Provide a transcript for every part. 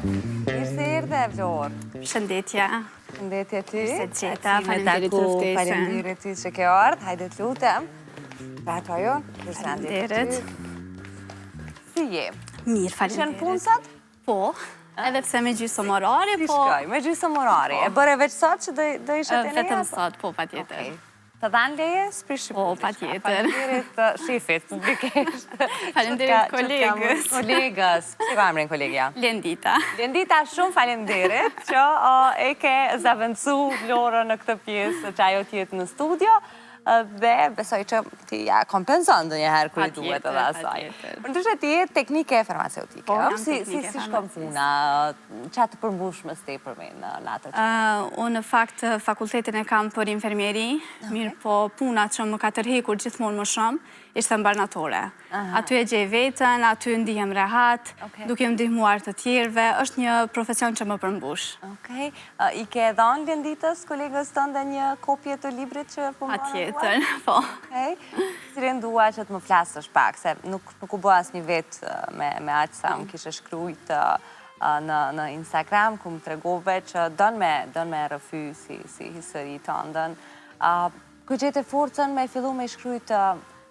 Mirë se erdhe, Vlorë. Shëndetje. Shëndetje ty. Se gjeta, faleminderit për ftesën. Faleminderit ty që ke ardhë, hajde të lutem. Prato ajo, Faleminderit. Si je? Mirë, Ishen faleminderit. punësat? Po, edhe pse me gjysmë orare, Si po... shkoj, me gjysmë orari. E bëre veç sot që do ishe të ne? Vetëm sot, po, patjetër. Të dhanë leje, s'prish Po, patjetër. Faleminderit shifit, publikisht. Faleminderit kolegës. Kolegës. Si ka emrin kolegja? Lendita. Lendita, shumë faleminderit që e ke zavendësu Vlorën në këtë pjesë që ajo t'jetë në studio dhe besoj që ti ja kompenzon dhe njëherë kërë duhet edhe asaj. Për ndryshe ti je teknike farmaceutike. Po, jam Si teknike shkon puna, qatë të përmbushme s'te për me në atë që? Unë në fakt fakultetin e kam për infermieri, mirë po puna që më ka tërhekur gjithmonë më shumë, ishte mbarnatore. Aty e gjej vetën, aty ndihem rehat, duke më ndihmuar të tjerve, është një profesion që më përmbush. I ke dhanë Lenditës, kolegës tënde një kopje të librit që po më Patjetër, po. Si rendua që të më flasësh pak, se nuk u bë asnjë vetë me aqë sa më kishe shkrujt në Instagram, ku më tregove që donë me rëfy si histori të ndën. Ku gjete forcën me fillu me shkrujt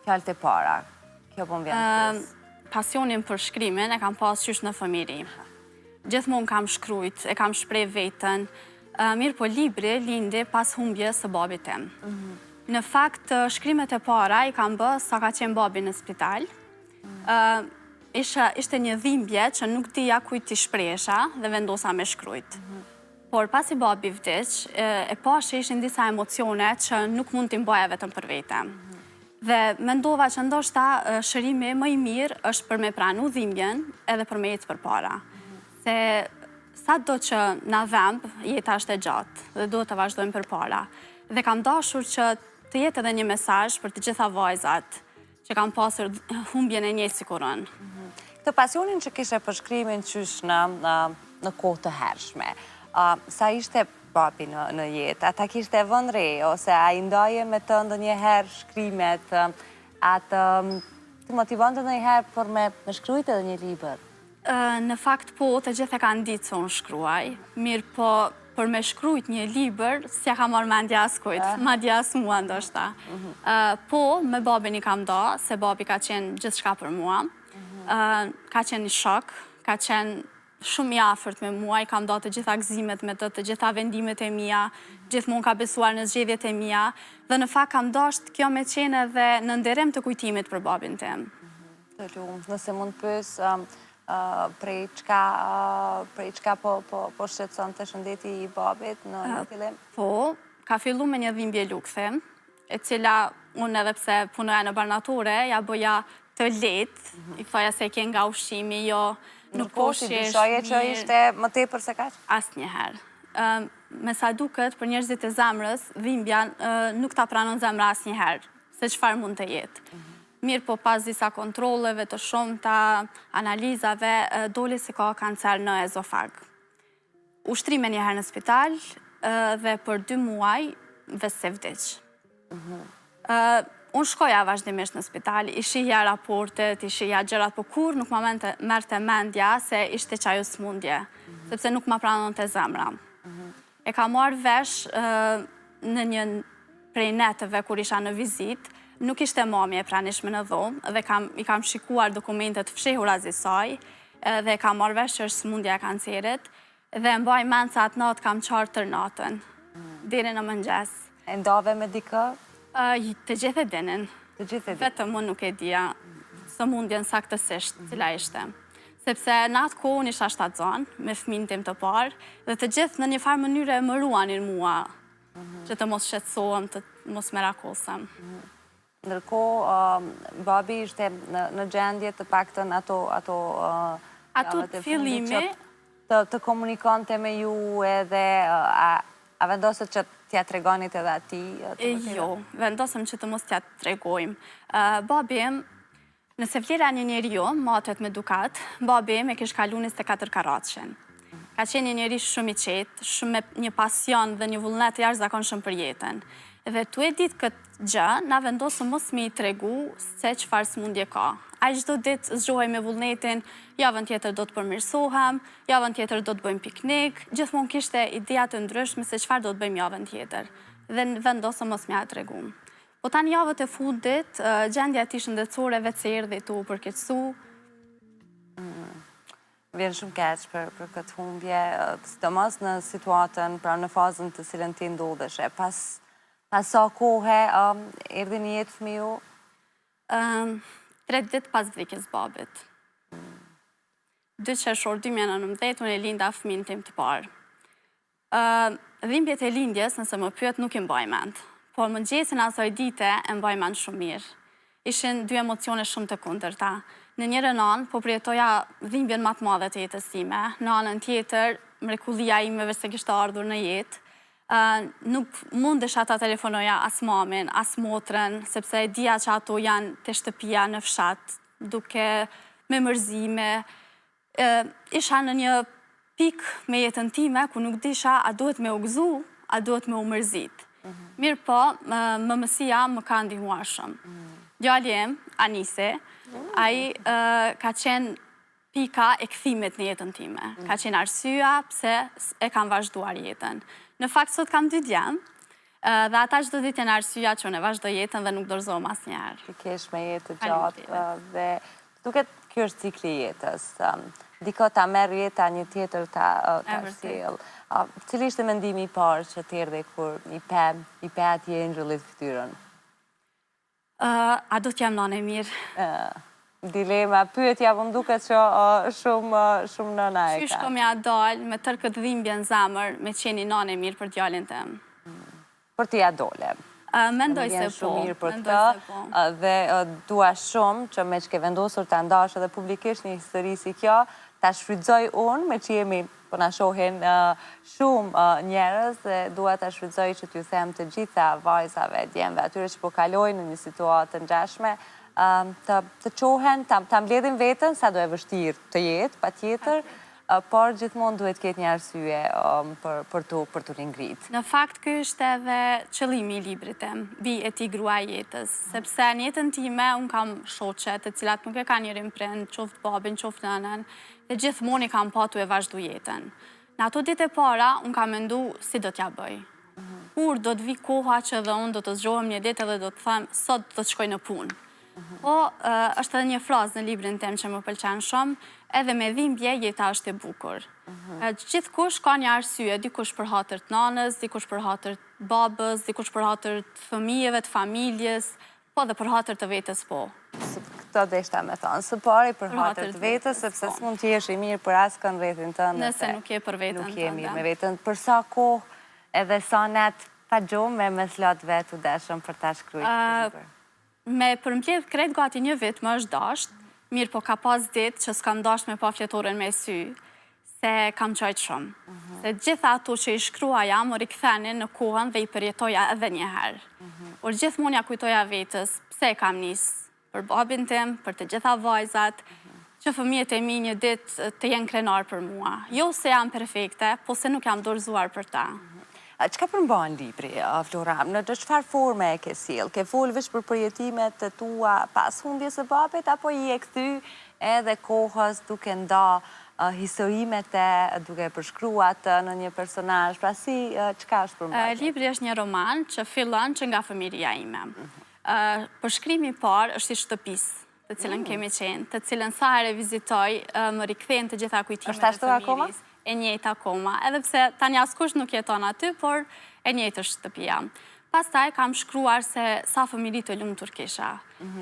fjalët e para? Kjo po më vjen pjesë. Pasionin për shkrimin e kam pas qysh në fëmiri. Gjithmonë kam shkrujt, e kam shprej vetën. Mirë po libri lindi pas humbjes së babit tim. Në fakt, shkrimet e para i kam bë sa ka qenë babi në spital. Ishte një dhimbje që nuk dija kujt t'i shpresha dhe vendosa me shkrujt. Por pasi babi vdiq, e pashe ishin disa emocione që nuk mund t'i mbaja vetëm për vete. Dhe mendova që ndoshta shërimi më i mirë është për me pranu dhimbjen edhe për me jetë për para. Se sa do që na vëmb, jeta është e gjatë dhe do të vazhdojmë për para. Dhe kam dashur që të jetë edhe një mesazh për të gjitha vajzat që kam pasur humbjen e njëjtë si kurën. Këtë pasionin që kishe për shkrimin qysh në kohë të hershme, sa ishte babi në jetë, ata kishte vënë re, ose a i ndoje me të ndonjëherë shkrimet, atë të motivon të ndonjëherë për me shkrujt edhe një libër? Në fakt po, të gjithë e kanë ditë se unë shkruaj, mirë po për me shkrujt një libër, s'ja ka marrë mendja as kujt, madje as mua ndoshta. Po, me babin i kam da, se babi ka qenë gjithçka për mua, ka qenë një shok, ka qenë shumë i afërt me mua, i kam da të gjitha gëzimet me të gjitha vendimet e mia, gjithmonë ka besuar në zgjedhjet e mia, dhe në fakt kam dasht kjo me qenë edhe në nderim të kujtimit për babin tim. Të lumë, nëse mund pës, prej qka po shqetëson të shëndeti i babit në fillim? Po, ka fillu me një dhimbje lukthi, e cila unë edhe pse punoja në barnatore, ja bëja të letë, i thoja se ke nga ushqimi, jo nuk po shesh mirë. Dyshoje që ishte më tepër se kaq? Asnjëherë. Me sa duket, për njerëzit e zemrës, dhimbja nuk ta pranon zemra asnjëherë, se çfarë mund të jetë. Mirë po pas disa kontrolleve të shumta, analizave, doli se ka kancer në ezofag. Ushtrime njëherë në spital dhe për 2 muaj veç se vdiq. Unë shkoja vazhdimisht në spital, i shihja raportet, i shihja gjërat, po kur nuk ma merte mendja se ishte qajo smundje, sepse nuk ma pranon të zemra. E ka marrë vesh në një prej netëve kur isha në vizit, nuk ishte mami e pranishme në dhomë, dhe i kam shikuar dokumentet fshehura zisaj, dhe ka marrë vesh që është smundja e kancerit, dhe mbaj mend se atë natë kam qarë tër natën, deri në mëngjes. E ndove me dikë? Të gjithë e dinin. Vetëm unë nuk e dija së mundjen saktësisht cila ishte. Sepse në atë kohë unë isha shtatzon, me fëmin tim të parë, dhe të gjithë në një farë mënyre më ruanin mua, që të mos shqetësohem, të mos merakosem. Ndërkohë, babi ishte në gjendje të paktën ato të fillimi të komunikonte me ju edhe a vendosët që t'ja tregonit edhe ati? Jo, vendosëm që të mos t'ja tregojmë. Babim, nëse vlera një njeri jo, matet me dukat, babim e kish kalu 24 karatëshin. Ka qenë një njeri shumë i qetë, shumë me një pasion dhe një vullnet jashtëzakonshëm për jetën. Dhe tu e ditë këtë gjë, na vendosëm mos mi tregu se çfarë smundje ka. A çdo ditë zgjohej me vullnetin, javën tjetër do të përmirësohem, javën tjetër do të bëjmë piknik, gjithmonë kishte ideja të ndryshme se çfarë do të bëjmë javën tjetër. Dhe vendosëm mos m'ja tregu. Po tani javët e fundit, gjendja e tij shëndetësore vetë se erdhi tu përkeqësu. Vjen shumë keq për këtë humbje, sidomos në situatën, pra në fazën të cilën ti ndodheshe. Pas sa kohe erdhi në jetë fëmiu? 3 ditë pas vdekjes babit. 2 qershor 2019, unë e linda fëmin tim të parë. Dhimbjet e lindjes, nëse më pyet, nuk i mbaj mend. Por mëngjesin asaj dite e mbaj mend shumë mirë. Ishin 2 emocione shumë të kundërta. Në njërën anë, po përjetoja dhimbjen më të madhe të jetës time. Në anën tjetër, mrekullia ime se kishte ardhur në jetë. Nuk mundesha ta telefonoja as mamin, as motrën, sepse e dija që ato janë të shtëpia në fshat, duke me mërzime. Isha në një pik me jetën time, ku nuk disha a duhet me u gëzu, a duhet me u mërzit. Mirë po, mëmësia më ka ndihmuar shumë. Djali em, Anise, ai ka qenë pika e kthimit në jetën time. Ka qenë arsyeja pse e kam vazhduar jetën. Në fakt, sot kam 2 djemë, dhe ata çdo ditë janë arsyeja që unë vazhdoj jetën dhe nuk dorëzohem asnjëherë. Ti kesh me jetë të gjatë dhe duket ky është cikli i jetës. Diko ta merr jeta, një tjetër ta sjell. Cili ishte mendimi i parë që t'erdhi kur i pe atje engjëllit fytyrën? A do t'jam nane mirë? Dilema, pyetja më duket që shumë nëna e ka. Qysh kom ja dalë me tërë këtë dhimbje në zemër me qeni nane mirë për djalin tem? Për t'ja dole. Mendoj se po. Shumë mirë për këtë dhe dua shumë që me që ke vendosur të ndash edhe publikisht një histori si kjo, ta shfrytëzoj unë me që jemi po na shohin shumë njerëz dhe dua ta shfrytëzoj që t'ju them të gjitha vajzave, djemve, atyre që po kalojnë në një situatë të ngjashme, të qohen, ta mbledhin veten, sa do e vështirë të jetë, patjetër, por gjithmonë duhet ketë një arsye për të ringrit. Në fakt, ky është edhe qëllimi i librit tem, Bi e ti gruaj jetës, sepse në jetën time unë kam shoqe të cilat nuk e ka njërin prind, qoftë babin, qoftë nënën, dhe gjithmonë i kam patu e vazhdu jetën. Në ato ditë e para, unë kam mendu si do t'ja bëj. Kur do t'vi koha që dhe unë do të zgjohem një ditë dhe do të them, sot do të shkoj në punë. Po, është edhe një frazë në librin tem që më pëlqen shumë, edhe me dhimbje jeta është e bukur. Gjithkush ka një arsye, dikush për hatër të nanës, dikush për hatër të babës, dikush për hatër të fëmijëve, të familjes, po dhe për hatër të vetës po. Këto deshta me thonë, së pari për hatër të vetës, sepse s'mund t'jesh i mirë për askën rrethin tënë. Nëse nuk je për vetën tënde. Nuk je mirë me vetën. Për sa kohë edhe sa net pa gjumë me slot vetë u deshëm për ta shkrujtë? Me përmbledh krejt gati 1 vit më është dasht, mirë po ka pas ditë që s'kam dasht me pa fletorën me sy, se kam qajtë shumë. Se gjitha ato që i shkruaja më rikthenin në kohën dhe i përjetoja edhe njëherë. Por gjithmonë ja kujtoja vetës, pse e kam nisë për babin tim, për të gjitha vajzat, që fëmijët e mi një ditë të jenë krenar për mua. Jo se jam perfekte, po se nuk jam dorëzuar për ta. Qka përmban libri, Flora? Në çfarë forme e ke sjell? Ke folë veç për përjetimet të tua pas humbjes së babit, apo i e kthy edhe kohës duke nda historimet e duke përshkruat në një personazh? Pra si, qka është përmban? Libri është një roman që fillon që nga fëmijëria ime. Përshkrimi i parë është i shtëpisë, të cilën kemi qenë, të cilën sa herë vizitoj, më rikthehen të gjitha kujtimet e fëmijërisë. E njëjtë akoma, edhe pse tani askush nuk jeton aty, por e njëjtë është shtëpia. Pastaj kam shkruar se sa fëmijëri të lumtur kisha,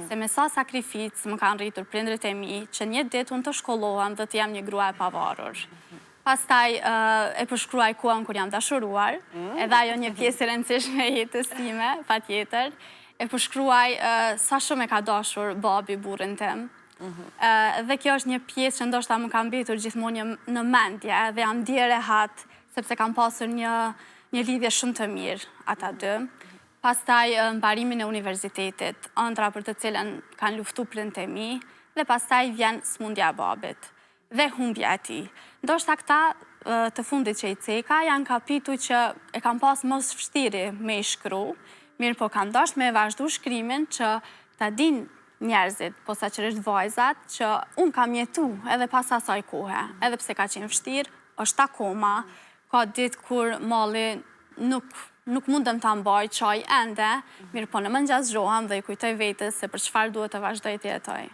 se me sa sakrificë më kanë rritur prindrit e mi, që një ditë unë të shkollohem dhe të jam një grua e pavarur. Pastaj e përshkruaj kohën kur jam dashuruar, edhe ajo një pjesë e rëndësishme e jetës time, patjetër. E përshkruaj sa shumë e ka dashur babi burrin tim. Dhe kjo është një pjesë që ndoshta më ka mbetur gjithmonë në mendje dhe jam ndjer e hat sepse kam pasur një lidhje shumë të mirë ata dy. Pastaj mbarimin e universitetit, ëndra për të cilën kanë luftu prindët e mi, dhe pastaj vjen smundja e babit dhe humbja e tij. Ndoshta këta të fundit që i ceka janë kapitu që e kam pas mos vështirë me i shkru, Mirë po kam dashur me vazhdu shkrimin që ta din njerëzit, posaçërisht vajzat, që unë kam jetu edhe pas asaj kohe, edhe pse ka qenë vështirë, është akoma, ka ditë kur malli nuk mundem ta mbaj çaj ende, mirë po në mëngjes zgjohem dhe i kujtoj vetes se për çfarë duhet të vazhdoj të jetoj.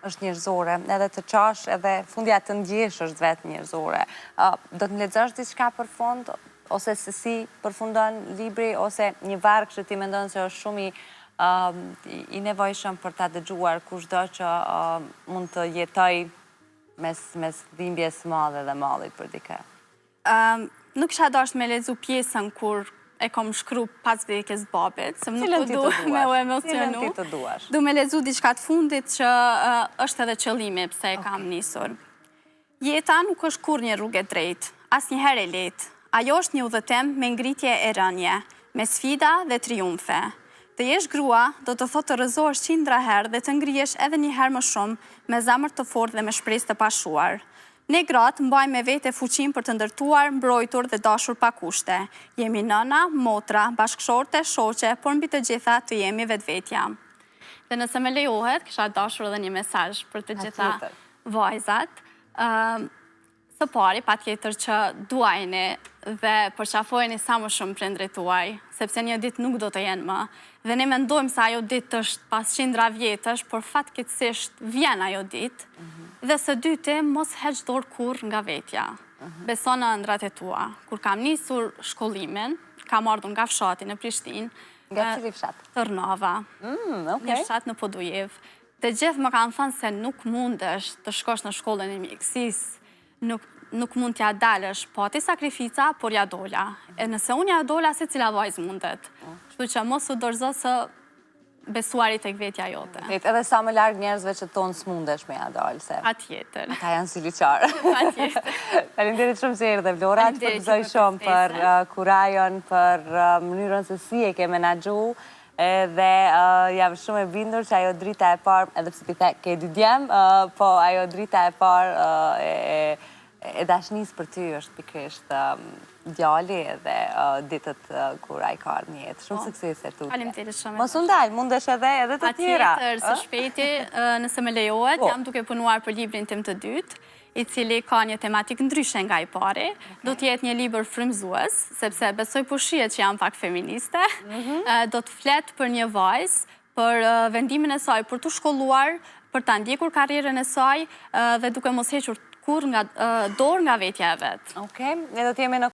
Është njerëzore, edhe të qash, edhe fundja të ndjesh është vetë njerëzore. Do të lexosh diçka për fund, ose se si përfundon libri, ose një varg që ti mendon se është shumë i nevojshëm për ta dëgjuar kushdo që mund të jetoj mes dhimbjes së madhe dhe mallit për dikë. Nuk kisha dashur me lexu pjesën kur e kom shkru pas vdekjes babit, se nuk du me u emocionu. Cilën ti të duash? Du me lexu diçka të fundit që është edhe qëllimi pse e kam nisur. Jeta nuk është kur një rrugë e drejtë, asnjëherë e lehtë. Ajo është një udhëtim me ngritje e rënje, me sfida dhe triumfe. Të jesh grua do të thotë të rrëzohesh 100 herë dhe të ngrihesh edhe një herë më shumë, me zemër të fortë dhe me shpresë të pashuar. Ne gratë mbajmë me vete fuqinë për të ndërtuar, mbrojtur dhe dashur pa kushte. Jemi nëna, motra, bashkëshorte, shoqe, por mbi të gjitha të jemi vetvetja. Dhe nëse më lejohet, kisha dashur edhe një mesazh për të gjitha vajzat. Së pari, patjetër që duajni dhe përqafojeni sa më shumë prindrit tuaj, sepse një ditë nuk do të jenë më. Dhe ne mendojmë se ajo ditë është pas 100 vjetësh, por fatkeqësisht vjen ajo ditë. Dhe së dyti, mos heq dorë kurrë nga vetja. Beso në ëndrat e tua. Kur kam nisur shkollimin, kam ardhur nga fshati në Prishtinë. Nga cili fshat? Tërnava. Një fshat në Podujev. Të gjithë më kanë thënë se nuk mundesh të shkosh në shkollën e mjekësisë, nuk mund t'ja dalësh, po ati sakrifica, por ja dola. E nëse unë ja dola, se cila vajzë mundet. Kështu që mos u dorëzo së besuarit tek vetja jote. Edhe sa më larg njerëzve që tonë s'mundesh me ja dalë, se Patjetër. ata janë syliqarë. Patjetër. Faleminderit shumë që erdhe, Vlora, të përgëzoj shumë për kurajon, për mënyrën se si e ke menaxhu, dhe jam shumë e bindur që ajo drita e parë, edhe pse ti the ke 2 djem, po ajo drita e parë e dashnisë për ty është pikërisht djali dhe ditët kur ai ka ardhur në jetë. Shumë suksese tutje. Faleminderit shumë. Mos u ndal, mundesh edhe të tjera. Patjetër, së shpejti, nëse më lejohet, jam duke punuar për librin tim të dytë, i cili ka një tematik ndryshe nga i pari. Do të jetë një libër frymëzues, sepse besoj po shihet që jam pak feministe. Do të flet për një vajzë, për vendimin e saj për të shkolluar, për ta ndjekur karrierën e saj dhe duke mos hequr kurrë dorë nga vetja e vet. Okej, ne do të jemi në